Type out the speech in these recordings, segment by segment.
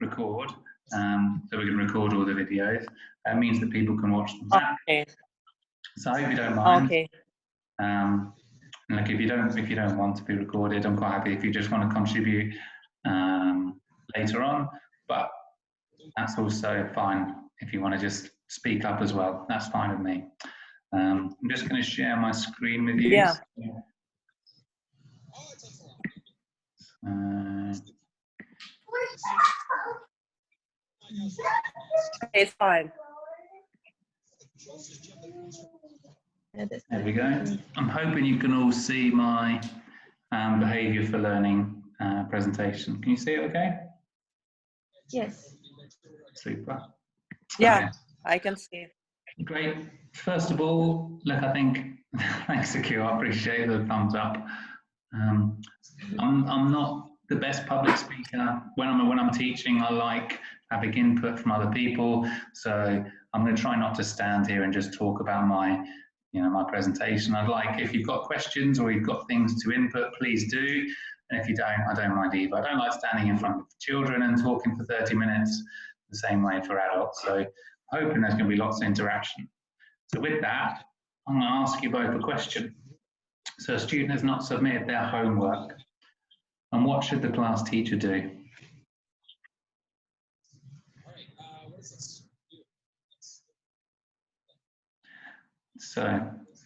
record, so we can record all the videos. That means that people can watch them back. Okay. So I hope you don't mind. Okay. Like if you don't want to be recorded, I'm quite happy if you just want to contribute later on. But that's also fine if you want to just speak up as well. That's fine with me. I'm just going to share my screen with you. Yeah. It's fine. There we go. I'm hoping you can all see my behaviour for learning presentation. Can you see it okay? Yes. Super. Yeah, Okay. I can see it. Great. First of all, look, I think, thanks to Q, I appreciate the thumbs up. I'm not the best public speaker. When I'm teaching, I like having input from other people. So I'm going to try not to stand here and just talk about my presentation. I'd like, if you've got questions or you've got things to input, please do. And if you don't, I don't mind either. I don't like standing in front of children and talking for 30 minutes the same way for adults. So hoping there's going to be lots of interaction. So with that, I'm going to ask you both a question. So a student has not submitted their homework. And what should the class teacher do? So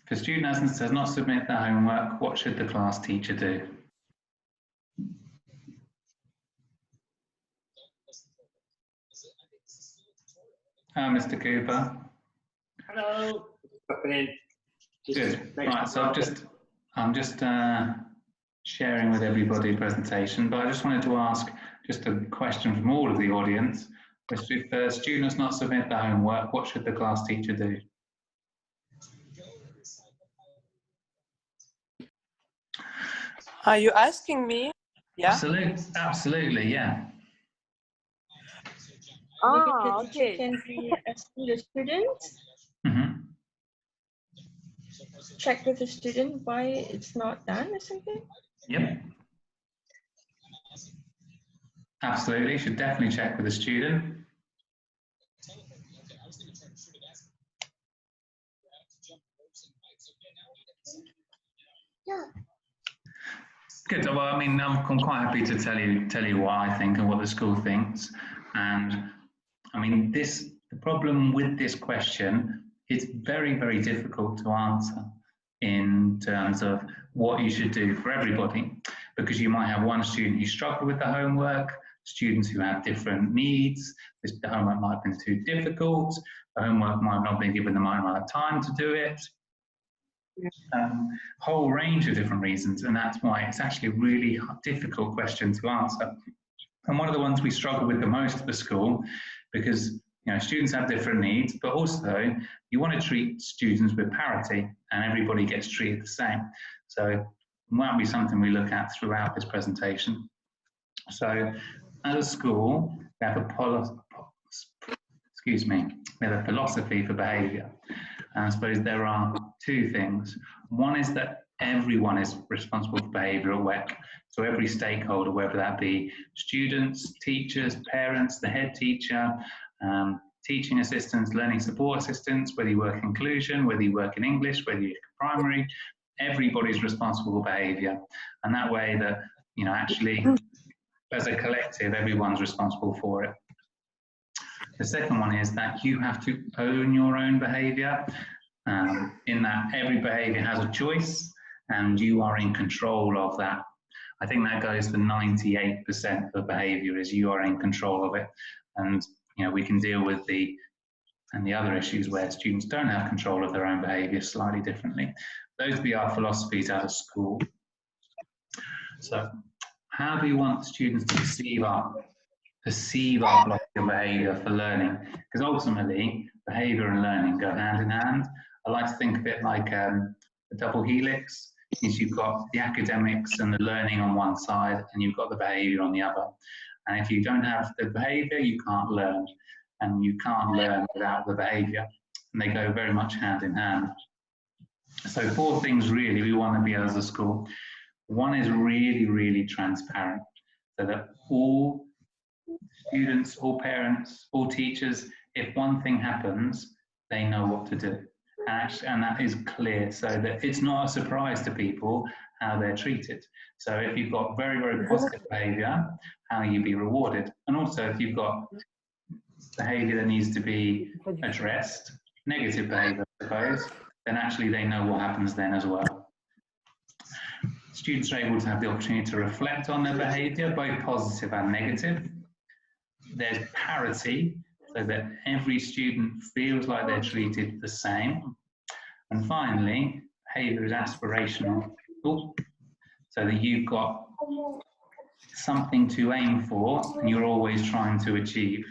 if a student has not submitted their homework, what should the class teacher do? Mr. Cooper. Hello. Good. Right, so I'm just sharing with everybody a presentation, but I just wanted to ask just a question from all of the audience. If the student has not submitted their homework, what should the class teacher do? Are you asking me? Yeah. Absolutely, yeah. Ah, okay. Can be asking the student, check with the student why it's not done or something? Yep. Absolutely, should definitely check with the student. Yeah. Good. Well, I mean, I'm quite happy to tell you what I think and what the school thinks. And I mean, the problem with this question, it's very, very difficult to answer in terms of what you should do for everybody, because you might have one student who struggled with the homework, students who have different needs. The homework might have been too difficult. The homework might not have been given the right amount of time to do it. Whole range of different reasons, and that's why it's actually a really difficult question to answer. And one of the ones we struggle with the most at the school, because students have different needs, but also you want to treat students with parity, and everybody gets treated the same. So it might be something we look at throughout this presentation. So as a school, we have a philosophy for behaviour. And I suppose there are two things. One is that everyone is responsible for behaviour at WEC. So every stakeholder, whether that be students, teachers, parents, the head teacher, teaching assistants, learning support assistants, whether you work in inclusion, whether you work in English, whether you're primary, everybody's responsible for behaviour. And that way that, actually, as a collective, everyone's responsible for it. The second one is that you have to own your own behaviour, in that every behaviour has a choice and you are in control of that. I think that goes to 98% of behaviour is you are in control of it. And we can deal with the other issues where students don't have control of their own behaviour slightly differently. Those would be our philosophies as a school. So how do we want students to perceive our philosophy of behaviour for learning? Because ultimately, behaviour and learning go hand in hand. I like to think of it like a double helix. Is you've got the academics and the learning on one side, and you've got the behaviour on the other. And if you don't have the behaviour, you can't learn. And you can't learn without the behaviour. And they go very much hand in hand. So 4 things really we want to be as a school. One is really, really transparent, so that all students, all parents, all teachers, if one thing happens, they know what to do. And that is clear, so that it's not a surprise to people how they're treated. So if you've got very, very positive behaviour, how you be rewarded. And also if you've got behaviour that needs to be addressed, negative behaviour, I suppose, then actually they know what happens then as well. Students are able to have the opportunity to reflect on their behaviour, both positive and negative. There's parity, so that every student feels like they're treated the same. And finally, behaviour is aspirational, so that you've got something to aim for and you're always trying to achieve.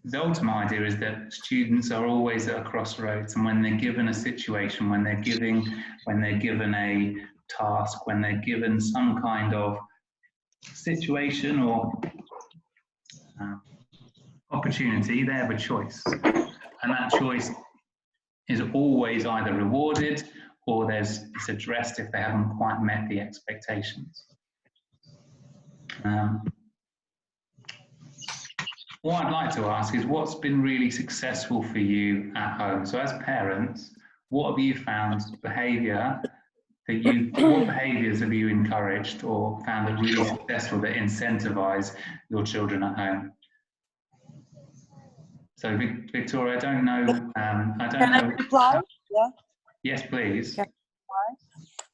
The ultimate idea is that students are always at a crossroads, and when they're given a situation, when they're given a task, when they're given some kind of situation or opportunity, they have a choice, and that choice is always either rewarded or it's addressed if they haven't quite met the expectations. What I'd like to ask is, what's been really successful for you at home? So as parents, what have you found behaviour that what behaviours have you encouraged or found that really successful that incentivise your children at home? So Victoria, I don't know. Can I reply? Yeah. Yes, please.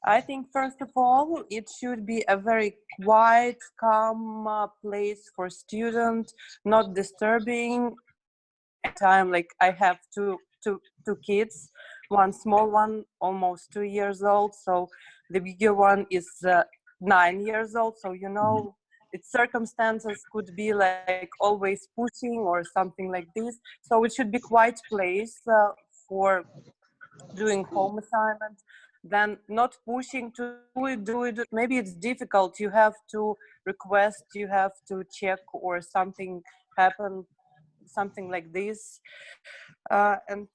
I think first of all, it should be a very quiet, calm place for students, not disturbing. Time, like I have two kids, one small one, almost 2 years old. So the bigger one is 9 years old. So its circumstances could be like always pushing or something like this. So it should be quiet place for doing home assignments. Then not pushing to do it. Maybe it's difficult. You have to request, you have to check, or something happened, something like this. And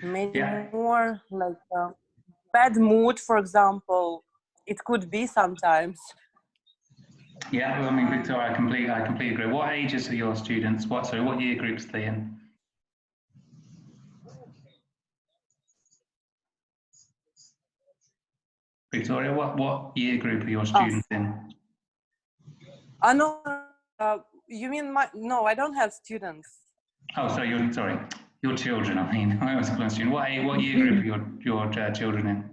many more, like bad mood, for example. It could be sometimes. Yeah, well, I mean, Victoria, I completely agree. What ages are your students? What year groups are they in? Victoria, what year group are your students in? No, you mean no, I don't have students. Oh, sorry, your children, I mean. I was a student. What year group are your children in?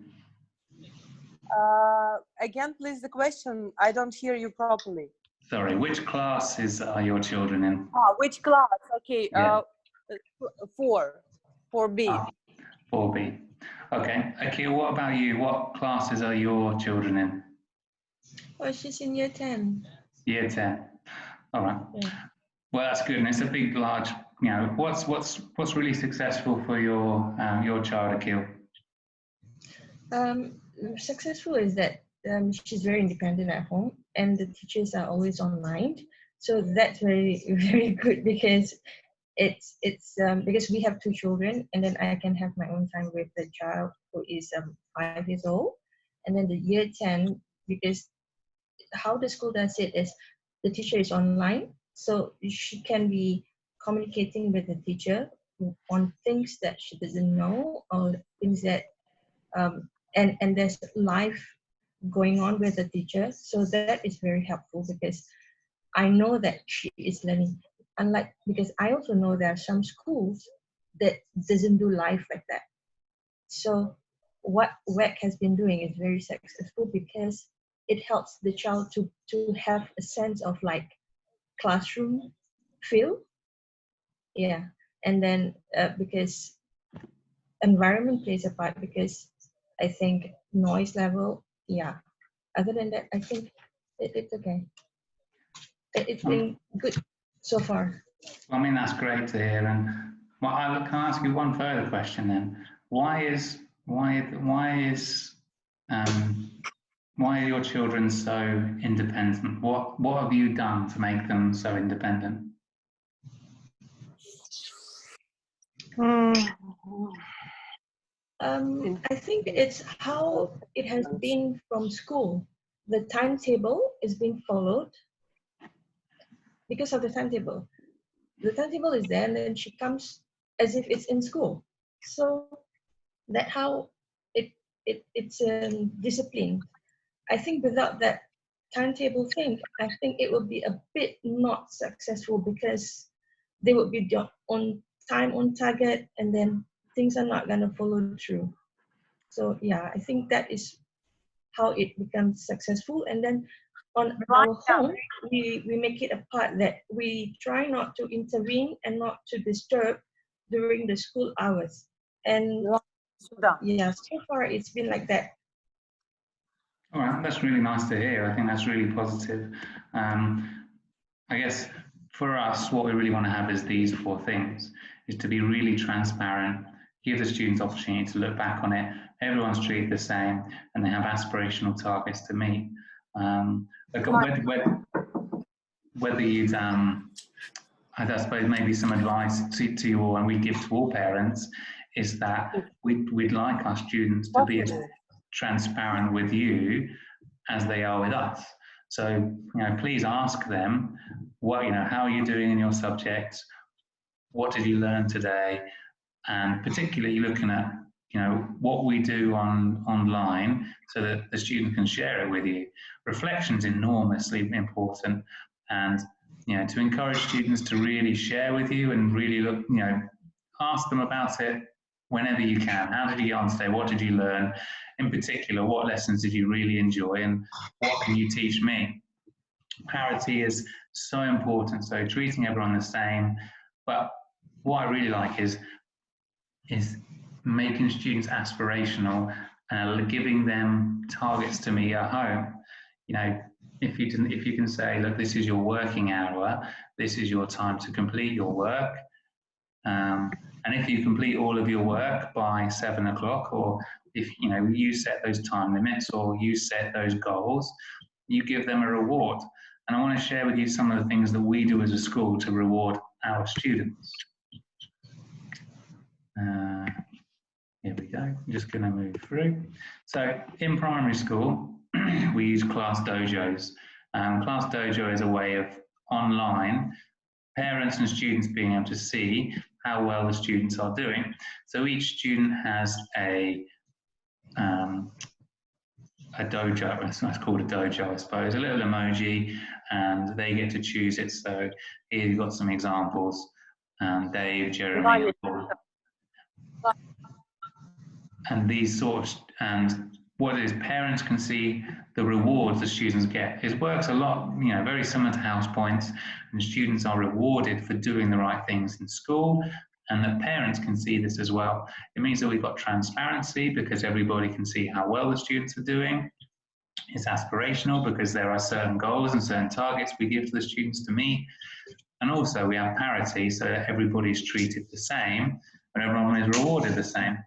Again, please, the question, I don't hear you properly. Sorry, which classes are your children in? Which class? Okay, Yeah. 4B. 4B. Okay. Akil, what about you? What classes are your children in? Oh, she's in year 10. Year 10. All right. Yeah. Well, that's good. And it's a big, large, what's really successful for your child, Akil? Successful is that she's very independent at home, and the teachers are always online. So that's very, very good, because it's because we have 2 children, and then I can have my own time with the child who is 5 years old, and then the year 10, because how the school does it is the teacher is online, so she can be communicating with the teacher on things that she doesn't know, or things that and there's life going on with the teacher. So that is very helpful, because I know that she is learning. Unlike, because I also know there are some schools that doesn't do life like that. So what WEC has been doing is very successful, because it helps the child to have a sense of like classroom feel. Yeah. And then because environment plays a part, because I think noise level, yeah. Other than that, I think it's okay. It's been good so far. I mean, that's great to hear. And well, can I ask you one further question then? Why are your children so independent? What have you done to make them so independent? I think it's how it has been from school. The timetable is being followed. because of the timetable. The timetable is there, and then she comes as if it's in school. So that how it's disciplined. I think without that timetable thing, I think it will be a bit not successful, because they would be on time, on target, and then things are not going to follow through. So yeah, I think that is how it becomes successful. And then on our home, we make it a part that we try not to intervene and not to disturb during the school hours. And yeah, so far it's been like that. All right, that's really nice to hear. I think that's really positive. I guess for us, what we really want to have is these 4 things, is to be really transparent, give the students opportunity to look back on it, everyone's treated the same, and they have aspirational targets to meet. Whether you'd, I suppose maybe some advice to you all, and we give to all parents, is that we'd like our students to be as transparent with you as they are with us. So, please ask them, how are you doing in your subjects? What did you learn today? And particularly looking at, what we do online, so that the student can share it with you. Reflection is enormously important, and to encourage students to really share with you and really look, ask them about it whenever you can. How did you get on today? What did you learn? In particular, what lessons did you really enjoy, and what can you teach me? Parity is so important, so treating everyone the same. But what I really like is making students aspirational, giving them targets to meet at home. If you can say, look, this is your working hour, this is your time to complete your work, and if you complete all of your work by 7 o'clock, or if you set those time limits, or you set those goals, you give them a reward. And I want to share with you some of the things that we do as a school to reward our students. Here we go. I'm just going to move through. So in primary school, we use class dojos. Class dojo is a way of online parents and students being able to see how well the students are doing. So each student has a dojo, it's called a dojo, I suppose, a little emoji, and they get to choose it. So here you've got some examples. Dave, Jeremy, and these sorts, and what it is, parents can see the rewards the students get. It works a lot, very similar to house points, and students are rewarded for doing the right things in school, and that parents can see this as well. It means that we've got transparency, because everybody can see how well the students are doing. It's aspirational, because there are certain goals and certain targets we give to the students to meet. And also we have parity, so that everybody's treated the same, and everyone is rewarded the same.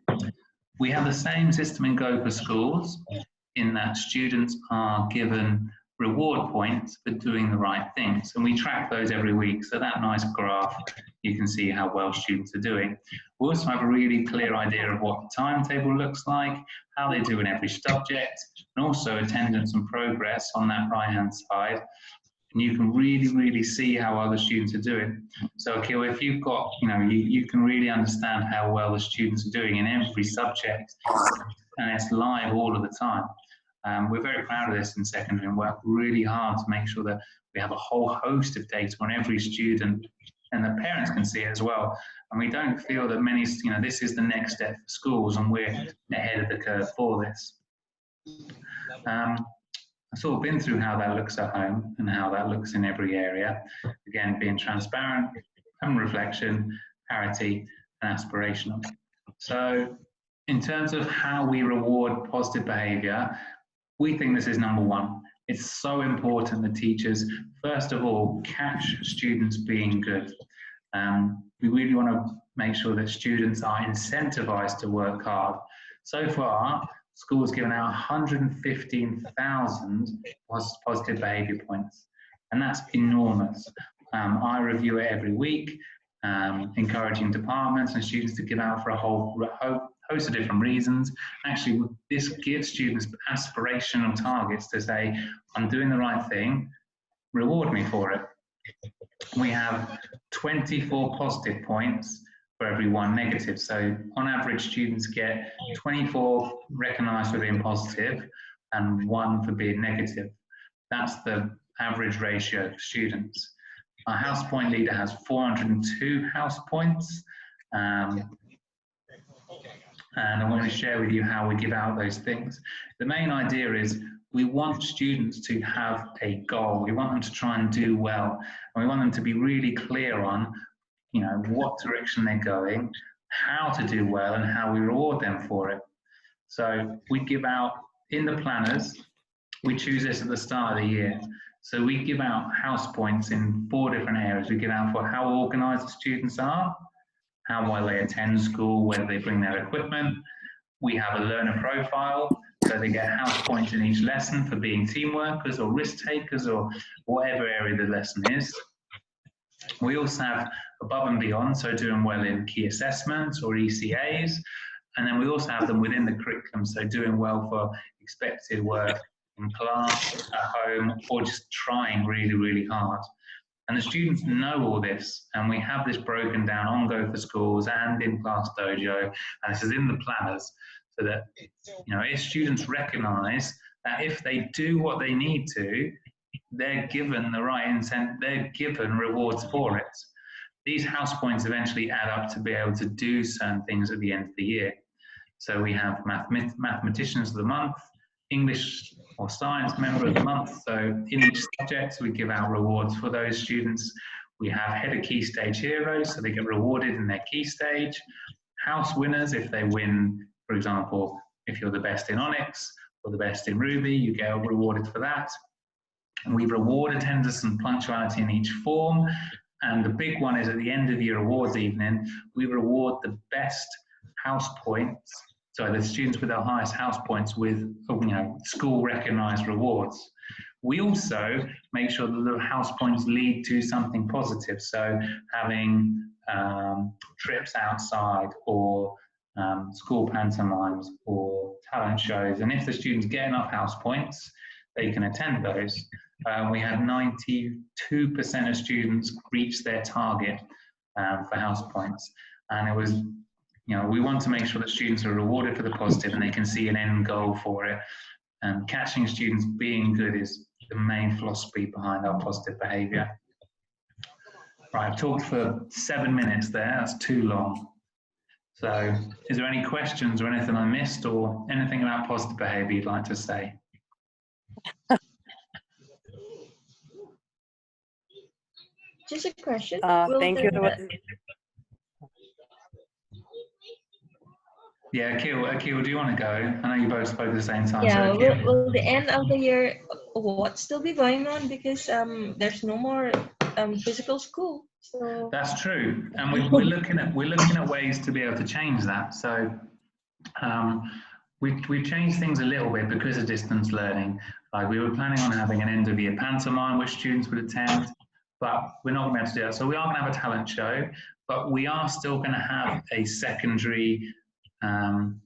We have the same system in Go for Schools, in that students are given reward points for doing the right things, and we track those every week. So that nice graph, you can see how well students are doing. We also have a really clear idea of what the timetable looks like, how they do in every subject, and also attendance and progress on that right-hand side. And you can really see how other students are doing. So, Akil, if you've got, you can really understand how well the students are doing in every subject, and it's live all of the time. We're very proud of this in secondary, and work really hard to make sure that we have a whole host of data on every student, and the parents can see it as well. And we don't feel that many, this is the next step for schools, and we're ahead of the curve for this. I've sort of been through how that looks at home and how that looks in every area. Again, being transparent, and reflection, parity, and aspirational. So in terms of how we reward positive behaviour, we think this is number 1. It's so important that teachers, first of all, catch students being good. We really want to make sure that students are incentivised to work hard. So far, school's given out 115,000 positive behaviour points, and that's enormous. I review it every week, encouraging departments and students to give out for a whole host of different reasons. Actually, this gives students aspirational targets to say, I'm doing the right thing, reward me for it. we have 24 positive points for every 1 negative. So on average, students get 24 recognised for being positive and 1 for being negative. That's the average ratio for students. Our house point leader has 402 house points. And I'm going to share with you how we give out those things. The main idea is we want students to have a goal. We want them to try and do well. And we want them to be really clear on, you know, what direction they're going, how to do well, and how we reward them for it. So we give out, in the planners, we choose this at the start of the year. So we give out house points in 4 different areas. We give out for how organised the students are, how well they attend school, whether they bring their equipment. We have a learner profile, so they get house points in each lesson for being team workers or risk takers or whatever area the lesson is. We also have above and beyond, so doing well in key assessments or ECAs. And then we also have them within the curriculum, so doing well for expected work in class, at home, or just trying really, really hard. And the students know all this, and we have this broken down on Go for Schools and in Class Dojo, and this is in the planners, so that, you know, if students recognise that if they do what they need to, they're given the right incentive, they're given rewards for it. These house points eventually add up to be able to do certain things at the end of the year. So we have mathematicians of the month, English or science member of the month. So in each subject, we give out rewards for those students. We have head of key stage heroes, so they get rewarded in their key stage. House winners, if they win, for example, if you're the best in Onyx or the best in Ruby, you get rewarded for that. And we reward attendance and punctuality in each form. And the big one is at the end of your awards evening, we reward the best house points, so the students with the highest house points with, you know, school recognised rewards. We also make sure that the house points lead to something positive, so having trips outside or school pantomimes or talent shows. And if the students get enough house points, they can attend those. We had 92% of students reach their target for house points. And it was, you know, we want to make sure that students are rewarded for the positive and they can see an end goal for it. And catching students being good is the main philosophy behind our positive behaviour. Right, I've talked for 7 minutes there, that's too long. So is there any questions or anything I missed or anything about positive behaviour you'd like to say? Just a question. Thank you. Yeah, Akil, do you want to go? I know you both spoke at the same time. Yeah, so will the end of the year awards still be going on because there's no more physical school? So that's true, and we're looking at ways to be able to change that. So we've changed things a little bit because of distance learning. Like we were planning on having an end of year pantomime which students would attend, but we're not going to be able to do that. So we are going to have a talent show, but we are still going to have a secondary and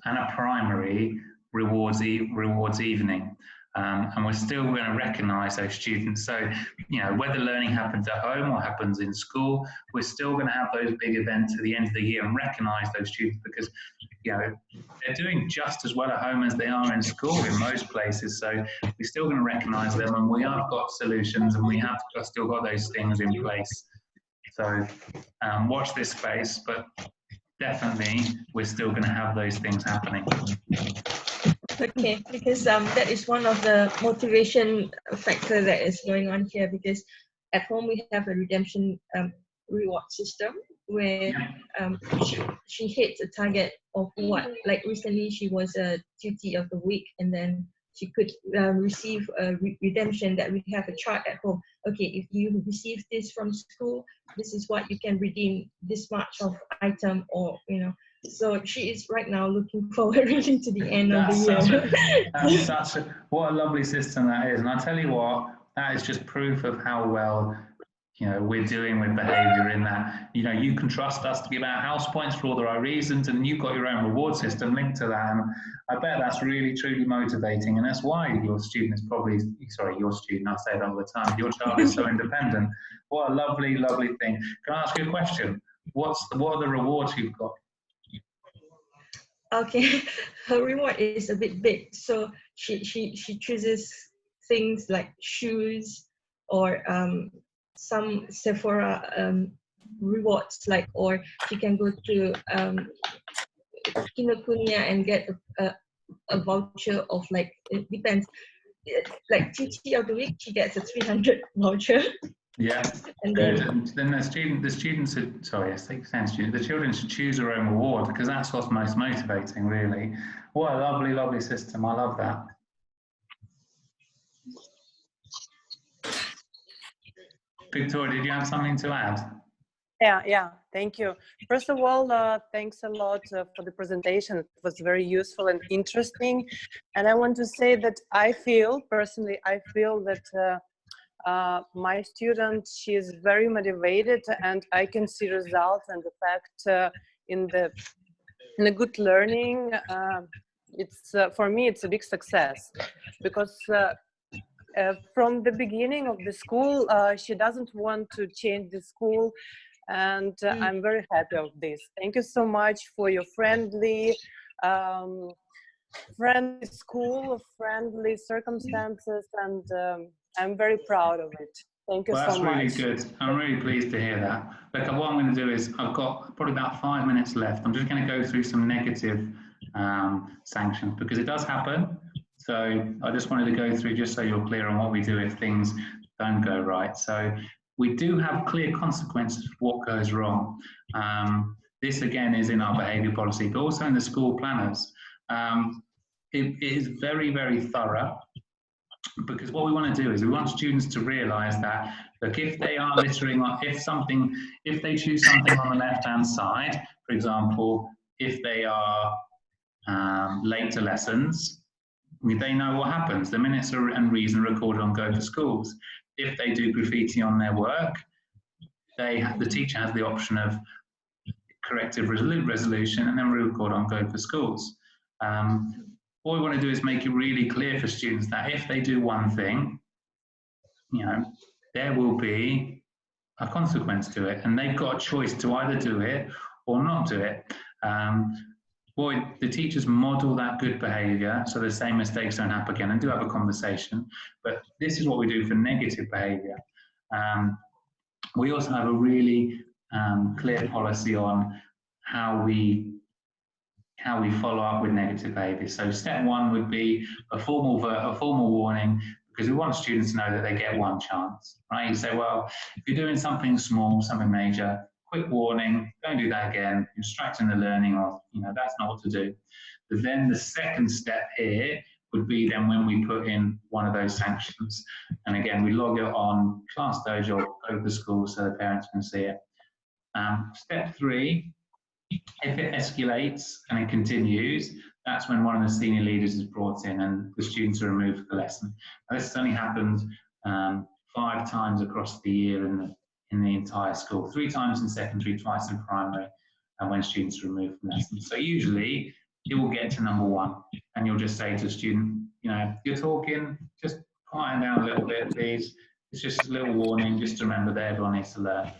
a primary rewards evening. And we're still going to recognise those students. So, you know, whether learning happens at home or happens in school, we're still going to have those big events at the end of the year and recognise those students because, you know, they're doing just as well at home as they are in school in most places. So we're still going to recognise them, and we have got solutions, and we have still got those things in place. So watch this space, but definitely we're still going to have those things happening. okay, because that is one of the motivation factor that is going on here, because at home we have a redemption reward system where she hits a target of what, like recently she was a duty of the week, and then she could receive a redemption that we have a chart at home. Okay, if you receive this from school, this is what you can redeem this much of item, or, you know. So she is right now looking forward really to the end of the year. What a lovely system that is. And I tell you what, that is just proof of how well we're doing with behaviour, in that, you can trust us to give out house points for all the right reasons, and you've got your own reward system linked to that. And I bet that's really, truly motivating. And that's why your student is probably, sorry, your student, I say that all the time, your child is so independent. What a lovely, lovely thing. Can I ask you a question? What are the rewards you've got? Okay, her reward is a bit big. So she chooses things like shoes or some Sephora rewards, like, or she can go to Kinokuniya and get a voucher of, like, it depends, like TT of the week she gets a 300 voucher. Yeah, and good. then, And then the students should, sorry, I say students, the children should choose their own reward, because that's what's most motivating, really. What a lovely, lovely system. I love that. Victoria, did you have something to add? Yeah, thank you. First of all, thanks a lot for the presentation. It was very useful and interesting. And I want to say that I feel that my student, she is very motivated, and I can see results, and the fact in the good learning, it's for me it's a big success, because from the beginning of the school she doesn't want to change the school, and I'm very happy of this. Thank you so much for your friendly school, friendly circumstances, and I'm very proud of it. Thank you so much. Well, that's really good. I'm really pleased to hear that. Look, what I'm going to do is, I've got probably about 5 minutes left. I'm just going to go through some negative sanctions, because it does happen. So I just wanted to go through, just so you're clear on what we do if things don't go right. So we do have clear consequences for what goes wrong. This again is in our behaviour policy, but also in the school planners. It is very, very thorough, because what we want to do is we want students to realise that, look, if they are littering, or if they choose something on the left-hand side, for example, if they are late to lessons, they know what happens. The minutes and reason are recorded on Go for Schools. If they do graffiti on their work, the teacher has the option of corrective resolution, and then we record on Go for Schools. What we want to do is make it really clear for students that if they do one thing, there will be a consequence to it, and they've got a choice to either do it or not do it. The teachers model that good behaviour, so the same mistakes don't happen again, and do have a conversation. But this is what we do for negative behaviour. We also have a really clear policy on how we follow up with negative behaviour. So step one would be a formal warning, because we want students to know that they get one chance, right? You say, well, if you're doing something small, something major, quick warning, don't do that again, you're distracting the learning, or that's not what to do. But then the second step here would be then when we put in one of those sanctions. And again, we log it on Class Dojo over school so the parents can see it. Step three, if it escalates and it continues, that's when one of the senior leaders is brought in and the students are removed from the lesson. Now, this has only happened 5 times across the year in the entire school, 3 times in secondary, twice in primary, and when students are removed from lessons. So usually it will get to number 1, and you'll just say to the student, you're talking, just quieten down a little bit, please. It's just a little warning, just to remember that everyone needs to learn.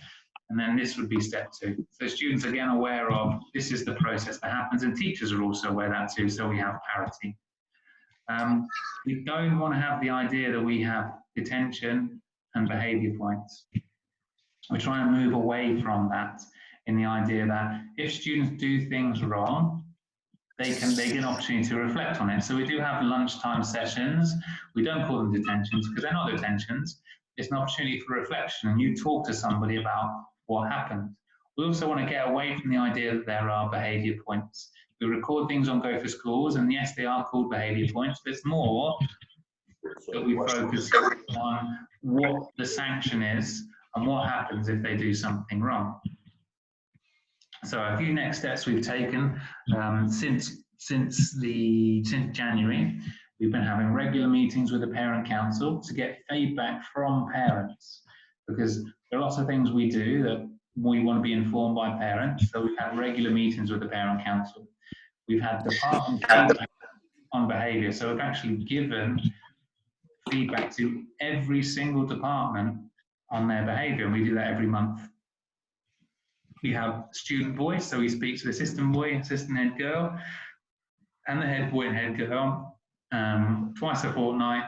And then this would be step 2. So students are again aware of this is the process that happens, and teachers are also aware of that too, so we have parity. We don't want to have the idea that we have detention and behaviour points. We're trying to move away from that, in the idea that if students do things wrong, they get an opportunity to reflect on it. So we do have lunchtime sessions. We don't call them detentions because they're not detentions. It's an opportunity for reflection, and you talk to somebody about what happened. We also want to get away from the idea that there are behaviour points. We record things on Go for Schools, and yes, they are called behaviour points, but it's more that we focus on what the sanction is and what happens if they do something wrong. So a few next steps we've taken since January. We've been having regular meetings with the Parent Council to get feedback from parents. because there are lots of things we do that we want to be informed by parents. So we've had regular meetings with the parent council. We've had department feedback on behaviour. So we've actually given feedback to every single department on their behaviour, and we do that every month. We have student voice, so we speak to the assistant boy, assistant head girl, and the head boy and head girl twice a fortnight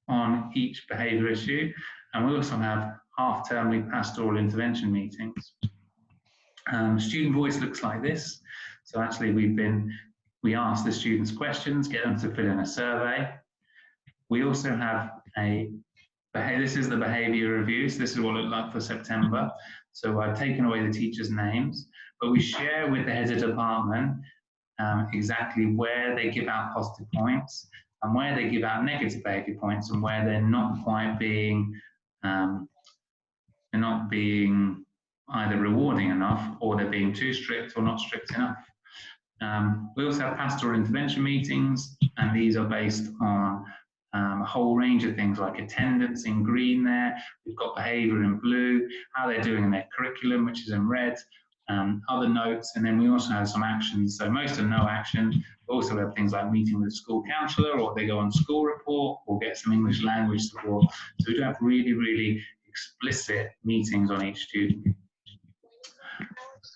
on each behaviour issue. And we also have half-termly pastoral intervention meetings. Student voice looks like this. So actually we ask the students questions, get them to fill in a survey. We also have this is the behaviour review. So this is what it looked like for September. So I've taken away the teachers' names, but we share with the heads of department exactly where they give out positive points and where they give out negative behaviour points, and where they're not quite being either rewarding enough, or they're being too strict or not strict enough. We also have pastoral intervention meetings, and these are based on a whole range of things like attendance in green there. We've got behaviour in blue, how they're doing in their curriculum, which is in red, other notes, and then we also have some actions. So most are no action. We also have things like meeting with a school counsellor, or they go on school report, or get some English language support. So we do have really, really explicit meetings on each student.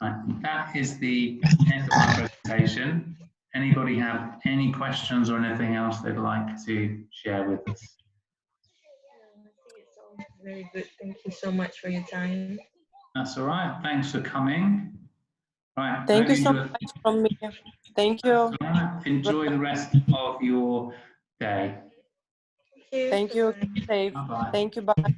Right, that is the end of my presentation. Anybody have any questions or anything else they'd like to share with us? I think it's all very good. Thank you so much for your time. That's all right. Thanks for coming. Right. Thank you so much from me. Thank you. Right. Enjoy the rest of your day. Thank you. Thank you. Safe. Bye-bye. Thank you. Bye.